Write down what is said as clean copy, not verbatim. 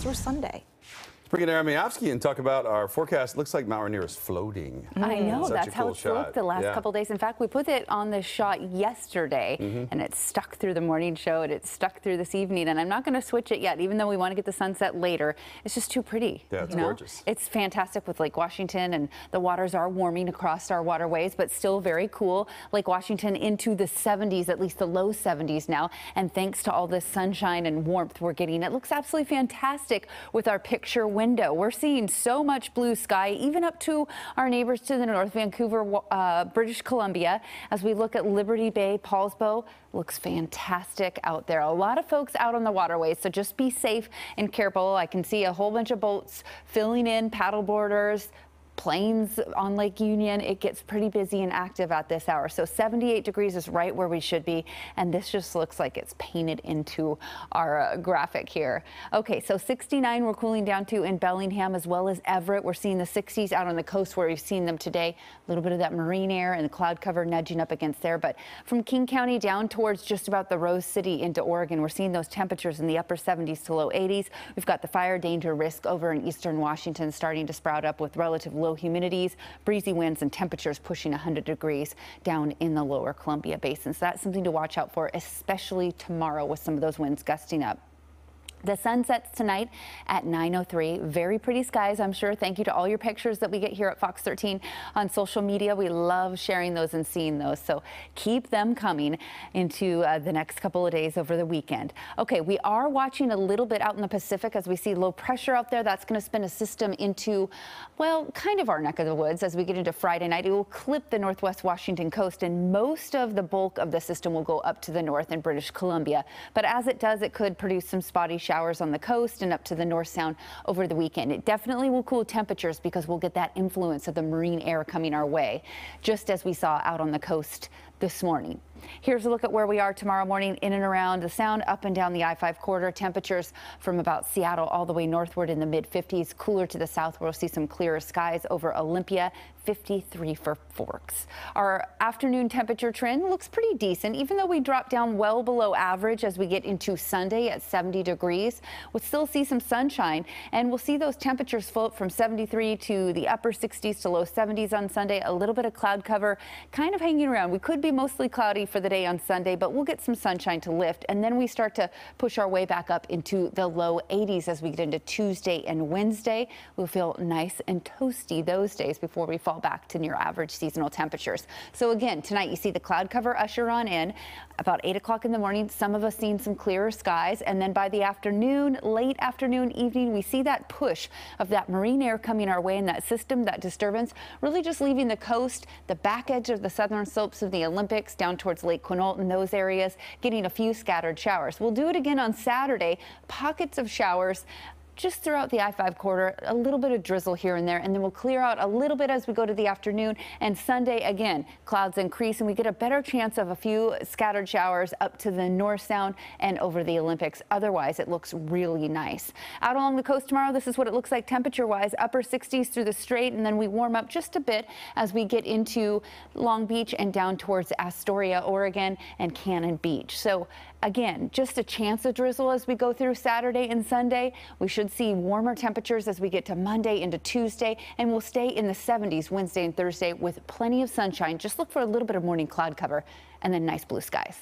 or Sunday. Let's bring in Aaron Miofsky and talk about our forecast. Looks like Mount Rainier is floating. I know, Such that's a how cool it's looked the last couple days. In fact, we put it on the shot yesterday, and it stuck through the morning show, and it stuck through this evening, and I'm not going to switch it yet, even though we want to get the sunset later. It's just too pretty. Yeah, it's gorgeous. It's fantastic with Lake Washington, and the waters are warming across our waterways, but still very cool. Lake Washington into the 70s, at least the low 70s now, and thanks to all this sunshine and warmth we're getting, it looks absolutely fantastic with our picture window. We're seeing so much blue sky, even up to our neighbors to the north, Vancouver, British Columbia. As we look at Liberty Bay, Paulsbo, looks fantastic out there. A lot of folks out on the waterways, so just be safe and careful. I can see a whole bunch of boats filling in, paddle boarders, planes on Lake Union. It gets pretty busy and active at this hour. So 78 degrees is right where we should be. And this just looks like it's painted into our graphic here. Okay, so 69 we're cooling down to in Bellingham as well as Everett. We're seeing the 60s out on the coast where we've seen them today. A little bit of that marine air and the cloud cover nudging up against there. But from King County down towards just about the Rose City into Oregon, we're seeing those temperatures in the upper 70s to low 80s. We've got the fire danger risk over in eastern Washington starting to sprout up with relative low humidities, breezy winds, and temperatures pushing 100 degrees down in the lower Columbia Basin. So that's something to watch out for, especially tomorrow with some of those winds gusting up. The sun sets tonight at 9:03. Very pretty skies, I'm sure. Thank you to all your pictures that we get here at Fox 13 on social media. We love sharing those and seeing those. So keep them coming into the next couple of days over the weekend. Okay, we are watching a little bit out in the Pacific as we see low pressure out there. That's going to spin a system into, well, kind of our neck of the woods as we get into Friday night. It will clip the northwest Washington coast, and most of the bulk of the system will go up to the north in British Columbia. But as it does, it could produce some spotty showers on the coast and up to the North Sound over the weekend. It definitely will cool temperatures because we'll get that influence of the marine air coming our way, just as we saw out on the coast this morning. Here's a look at where we are tomorrow morning in and around the Sound, up and down the I-5 corridor. Temperatures from about Seattle all the way northward in the mid-50s. Cooler to the south, we'll see some clearer skies over Olympia. 53 for Forks. Our afternoon temperature trend looks pretty decent, even though we drop down well below average as we get into Sunday at 70 degrees. We'll still see some sunshine, and we'll see those temperatures float from 73 to the upper 60s to low 70s on Sunday. A little bit of cloud cover kind of hanging around. We could be mostly cloudy for the day on Sunday, but we'll get some sunshine to lift, and then we start to push our way back up into the low 80s as we get into Tuesday and Wednesday. We'll feel nice and toasty those days before we fall back to near average seasonal temperatures. So again, tonight you see the cloud cover usher on in. About 8 o'clock in the morning, some of us seeing some clearer skies, and then by the afternoon, late afternoon, evening, we see that push of that marine air coming our way, and that system, that disturbance, really just leaving the coast, the back edge of the southern slopes of the Olympics down towards Lake Quinault and those areas, getting a few scattered showers. We'll do it again on Saturday, pockets of showers just throughout the I-5 corridor, a little bit of drizzle here and there, and then we'll clear out a little bit as we go to the afternoon. And Sunday, again, clouds increase, and we get a better chance of a few scattered showers up to the North Sound and over the Olympics. Otherwise, it looks really nice. Out along the coast tomorrow, this is what it looks like temperature-wise, upper 60s through the Strait, and then we warm up just a bit as we get into Long Beach and down towards Astoria, Oregon, and Cannon Beach. So again, just a chance of drizzle as we go through Saturday and Sunday. We should see warmer temperatures as we get to Monday into Tuesday, and we'll stay in the 70s Wednesday and Thursday with plenty of sunshine. Just look for a little bit of morning cloud cover and then nice blue skies.